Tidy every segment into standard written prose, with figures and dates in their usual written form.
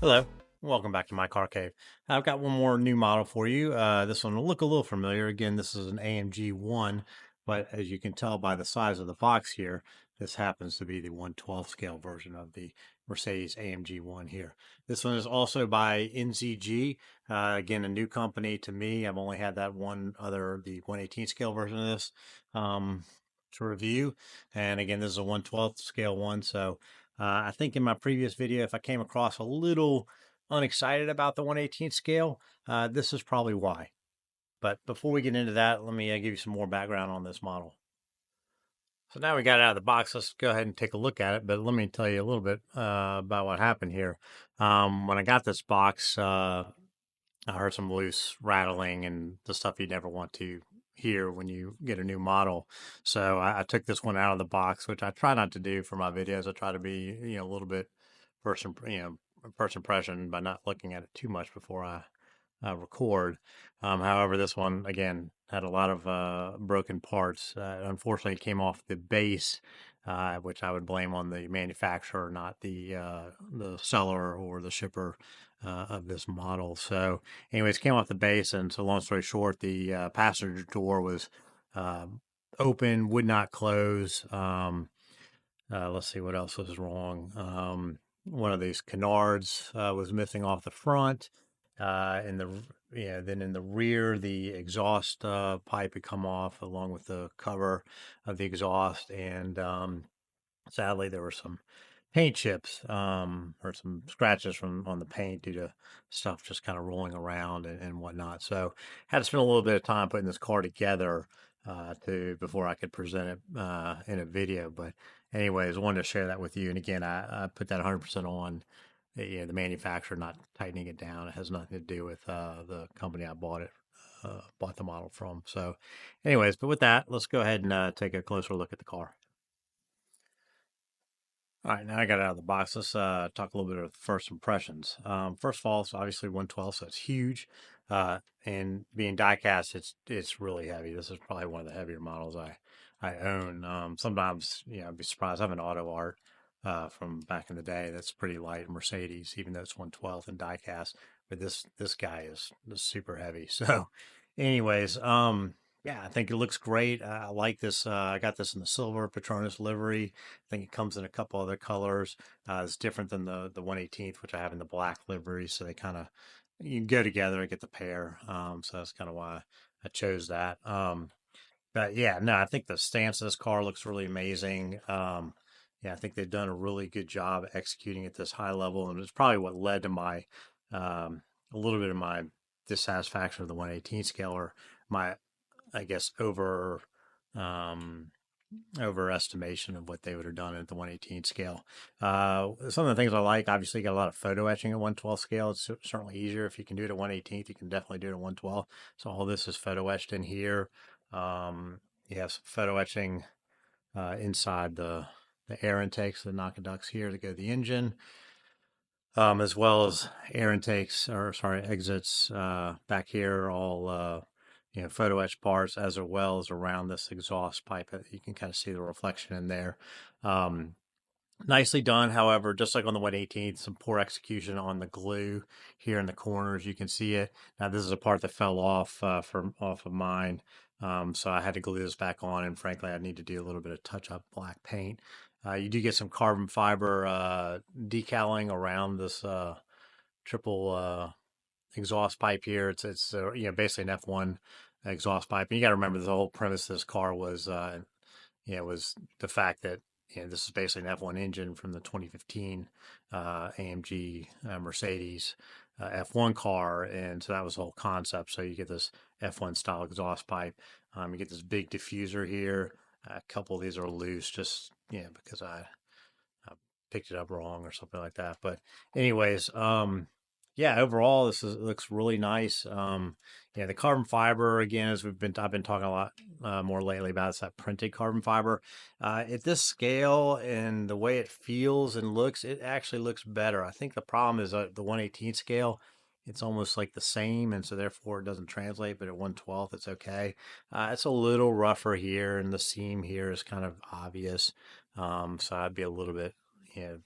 Hello, welcome back to my car cave. I've got one more new model for you. This one will look a little familiar. Again, this is an AMG ONE, but as you can tell by the size of the box here, this happens to be the 1/12 scale version of the Mercedes AMG ONE here. This one is also by NZG. Again, a new company to me. I've only had that one other, the 1/18 scale version of this to review. And again, this is a 1/12 scale one, so I think in my previous video, if I came across a little unexcited about the 1/18 scale, this is probably why. But before we get into that, let me give you some more background on this model. So now we got it out of the box. Let's go ahead and take a look at it. But let me tell you a little bit about what happened here. When I got this box, I heard some loose rattling and the stuff you never want to hear when you get a new model. So I took this one out of the box, which I try not to do for my videos. I try to be, a little bit first impression by not looking at it too much before I record. However, this one again had a lot of broken parts. Unfortunately, it came off the base, which I would blame on the manufacturer, not the seller or the shipper of this model. So, anyways, came off the base, and so long story short, the passenger door was open, would not close. Let's see what else was wrong. One of these canards was missing off the front. Then in the rear, the exhaust pipe had come off along with the cover of the exhaust, and sadly there were some paint chips or some scratches from on the paint due to stuff just kind of rolling around and whatnot. So had to spend a little bit of time putting this car together to before I could present it in a video. But anyways, I wanted to share that with you. And again, I put that 100% on the manufacturer not tightening it down. It has nothing to do with the company I bought the model from. So anyways, but with that, let's go ahead and take a closer look at the car. All right, now I got it out of the box. Let's talk a little bit of first impressions. First of all, it's obviously 1/12, so it's huge. And being diecast, it's really heavy. This is probably one of the heavier models I own. Sometimes, I'd be surprised. I have an auto art from back in the day that's pretty light, Mercedes, even though it's 1/12 and diecast. But this guy is super heavy. So, anyways, yeah, I think it looks great. I like this. I got this in the silver Petronas livery. I think it comes in a couple other colors. It's different than the 1/18th, which I have in the black livery. So they kind of you can go together and get the pair. So that's kind of why I chose that. But yeah, no, I think the stance of this car looks really amazing. Yeah, I think they've done a really good job executing at this high level, and it's probably what led to my a little bit of my dissatisfaction with the 1/18 scale, or my I guess um, overestimation of what they would have done at the 1/18 scale. Some of the things I like, obviously, you got a lot of photo etching at 1/12 scale. It's certainly easier if you can do it at 1/18. You can definitely do it at 1/12. So all this is photo etched in here. You have some photo etching inside the air intakes, the knock ducts here to go to the engine. As well as air intakes, or sorry, exits back here, all photo etch parts, as well as around this exhaust pipe. You can kind of see the reflection in there. Nicely done, however, just like on the 1/18th, some poor execution on the glue here in the corners. You can see it. Now, this is a part that fell off off of mine, so I had to glue this back on, and frankly, I need to do a little bit of touch-up black paint. You do get some carbon fiber decaling around this triple exhaust pipe here. It's basically an F1 exhaust pipe. And you got to remember the whole premise of this car was was the fact that this is basically an F1 engine from the 2015 AMG Mercedes F1 car, and so that was the whole concept. So you get this F1 style exhaust pipe. You get this big diffuser here. A couple of these are loose, just because I picked it up wrong or something like that. But anyways, Yeah, overall, this is looks really nice. Yeah, the carbon fiber again, as I've been talking a lot more lately about, it's that printed carbon fiber. At this scale and the way it feels and looks, it actually looks better. I think the problem is the 1/18 scale. It's almost like the same, and so therefore it doesn't translate. But at 1/12, it's okay. It's a little rougher here, and the seam here is kind of obvious. So I'd be a little bit,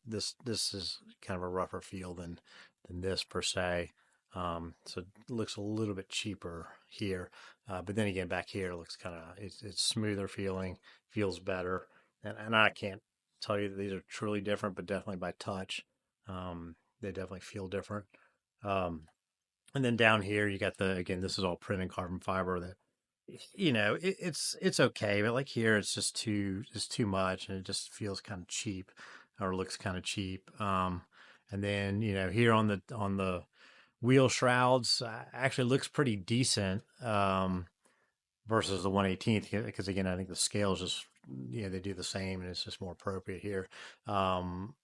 this is kind of a rougher feel than this per se. So it looks a little bit cheaper here. But then again, back here it looks kind of it's smoother feeling, feels better. And I can't tell you that these are truly different, but definitely by touch, they definitely feel different. Um, and then down here you got the again, this is all printed carbon fiber that it's okay, but like here it's too much and it just feels kind of cheap or looks kind of cheap. And then here on the wheel shrouds actually looks pretty decent versus the 1/18th because again I think the scales just they do the same and it's just more appropriate here. Um,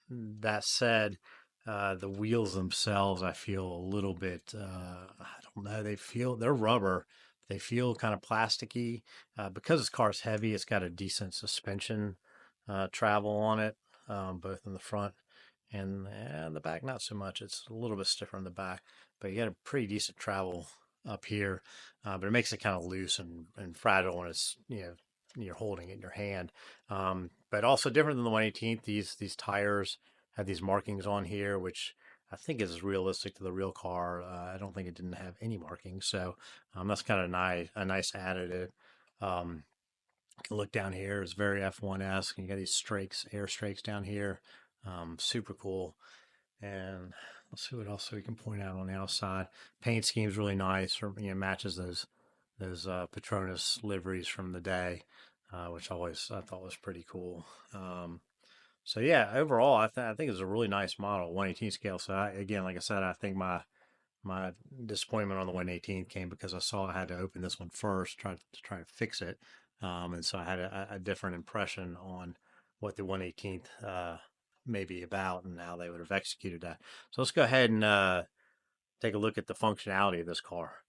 that said, the wheels themselves, I feel a little bit, I don't know, they're rubber. They feel kind of plasticky. Because this car's heavy, it's got a decent suspension travel on it, both in the front and the back, not so much. It's a little bit stiffer in the back, but you got a pretty decent travel up here. But it makes it kind of loose and fragile when it's, you're holding it in your hand. But also different than the 1/18th, these tires have these markings on here, which I think is realistic to the real car. I don't think it didn't have any markings, so that's kind of a nice additive. Um, you can look down here; it's very F1-esque. You got these strakes, air strakes down here, super cool. And let's see what else we can point out on the outside. Paint scheme's really nice, or matches those Petronas liveries from the day, which I thought was pretty cool. So yeah, overall, I think it's a really nice model, 1/18 scale. So again, like I said, I think my disappointment on the 1/18 came because I saw I had to open this one first, try to fix it, and so I had a different impression on what the 1/18th may be about and how they would have executed that. So let's go ahead and take a look at the functionality of this car.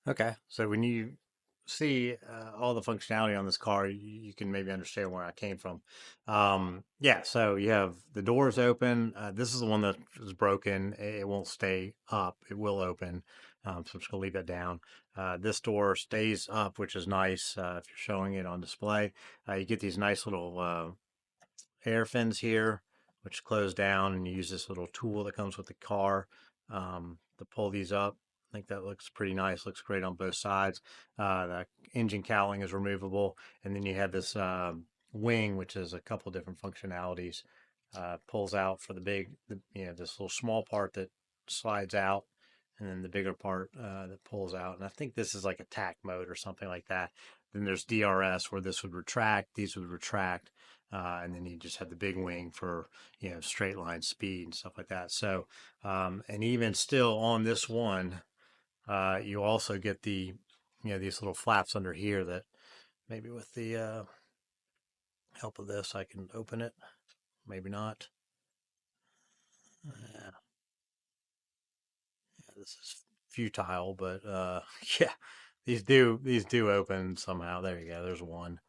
Okay, so when you see all the functionality on this car, you can maybe understand where I came from. Yeah, so you have the doors open. This is the one that is broken. It won't stay up. It will open. So I'm just gonna leave that down. This door stays up, which is nice if you're showing it on display. You get these nice little air fins here, which close down, and you use this little tool that comes with the car to pull these up. I think that looks pretty nice. Looks great on both sides. The engine cowling is removable, and then you have this wing, which is a couple different functionalities. Pulls out for this little small part that slides out, and then the bigger part that pulls out. And I think this is like a tack mode or something like that. Then there's DRS where this would retract, these would retract, and then you just have the big wing for straight line speed and stuff like that. So, and even still on this one, you also get these little flaps under here that maybe with the help of this I can open it. Maybe not. Yeah, this is futile, but yeah, these do open somehow. There you go. There's one.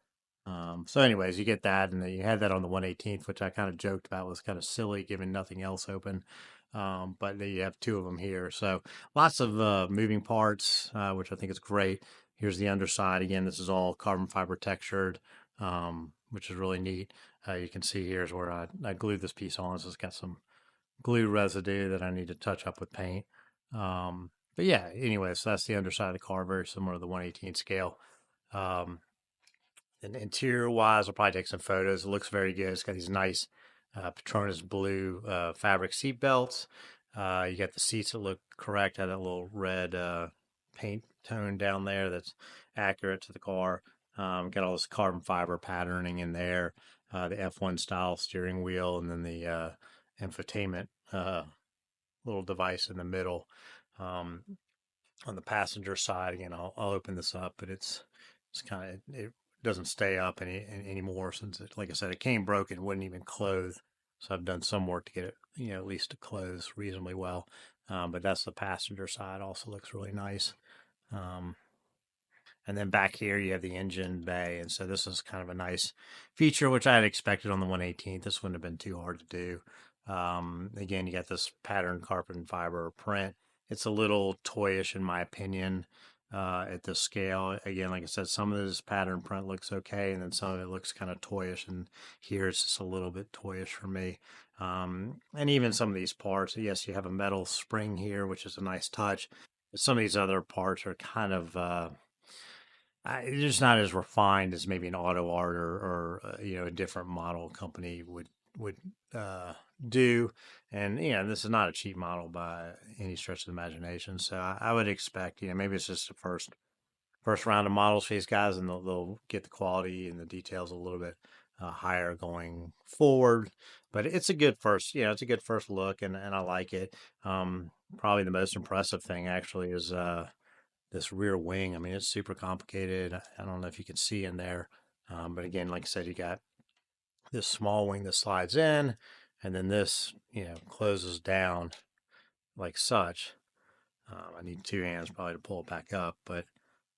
So anyways, you get that, and then you had that on the 1/18th, which I kind of joked about was kind of silly given nothing else open. But then you have two of them here. So lots of moving parts, which I think is great. Here's the underside. Again, this is all carbon fiber textured, which is really neat. You can see here's where I glued this piece on. So it's got some glue residue that I need to touch up with paint. But yeah, anyway, so that's the underside of the car, very similar to the 1/18 scale. Um, and interior wise, I'll probably take some photos. It looks very good. It's got these nice Petronas blue fabric seat belts. You got the seats that look correct. Had that little red paint tone down there that's accurate to the car. Got all this carbon fiber patterning in there. The F1 style steering wheel, and then the infotainment little device in the middle. Um, on the passenger side, again, I'll open this up, but it's kind of it doesn't stay up anymore since like I said, it came broken, wouldn't even close. So I've done some work to get it, at least to close reasonably well. But that's the passenger side. Also looks really nice. Um, and then back here, you have the engine bay. And so this is kind of a nice feature, which I had expected on the 118th. This wouldn't have been too hard to do. Again, you got this pattern carbon fiber print. It's a little toyish, in my opinion, at this scale. Again, like I said, some of this pattern print looks okay, and then some of it looks kind of toyish. And here it's just a little bit toyish for me. And even some of these parts, yes, you have a metal spring here, which is a nice touch. But some of these other parts are kind of it's just not as refined as maybe an auto art or a different model company would uh, do. And this is not a cheap model by any stretch of the imagination. So I would expect maybe it's just the first round of models for these guys, and they'll get the quality and the details a little bit higher going forward. But it's a good first, it's a good first look, and I like it. Probably the most impressive thing actually is this rear wing. I mean, it's super complicated. I don't know if you can see in there, but again, like I said, you got this small wing that slides in, and then this, closes down like such. I need two hands probably to pull it back up, but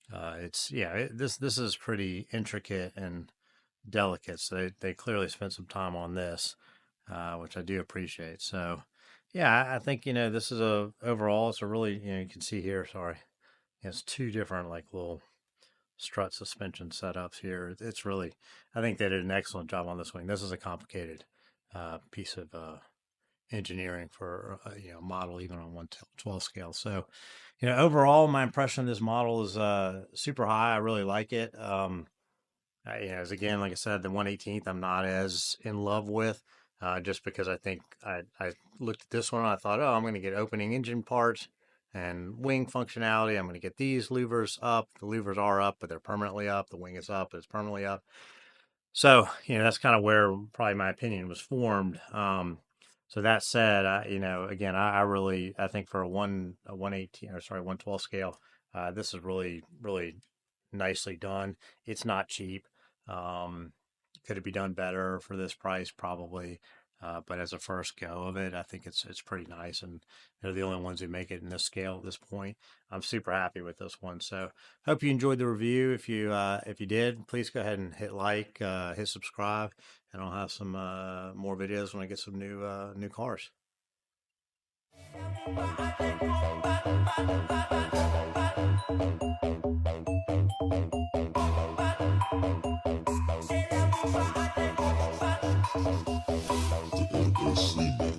this is pretty intricate and delicate. So they clearly spent some time on this, which I do appreciate. So yeah, I think this is overall it's a really you can see here. Sorry, it's two different like little strut suspension setups here. It's really, I think they did an excellent job on this wing. This is a complicated piece of engineering for a model even on 112 scale. So, overall, my impression of this model is super high. I really like it. As again, like I said, the 118th, I'm not as in love with. Just because I think I looked at this one, I thought, oh, I'm going to get opening engine parts and wing functionality. I'm going to get these louvers up. The louvers are up, but they're permanently up. The wing is up, but it's permanently up. So, that's kind of where probably my opinion was formed. So that said, again, I really, I think for a 112 scale, this is really, really nicely done. It's not cheap. Um, could it be done better for this price? Probably. But as a first go of it, I think it's pretty nice, and they're the only ones who make it in this scale at this point. I'm super happy with this one. So hope you enjoyed the review. If you did, please go ahead and hit like, hit subscribe, and I'll have some more videos when I get some new cars. The NZG.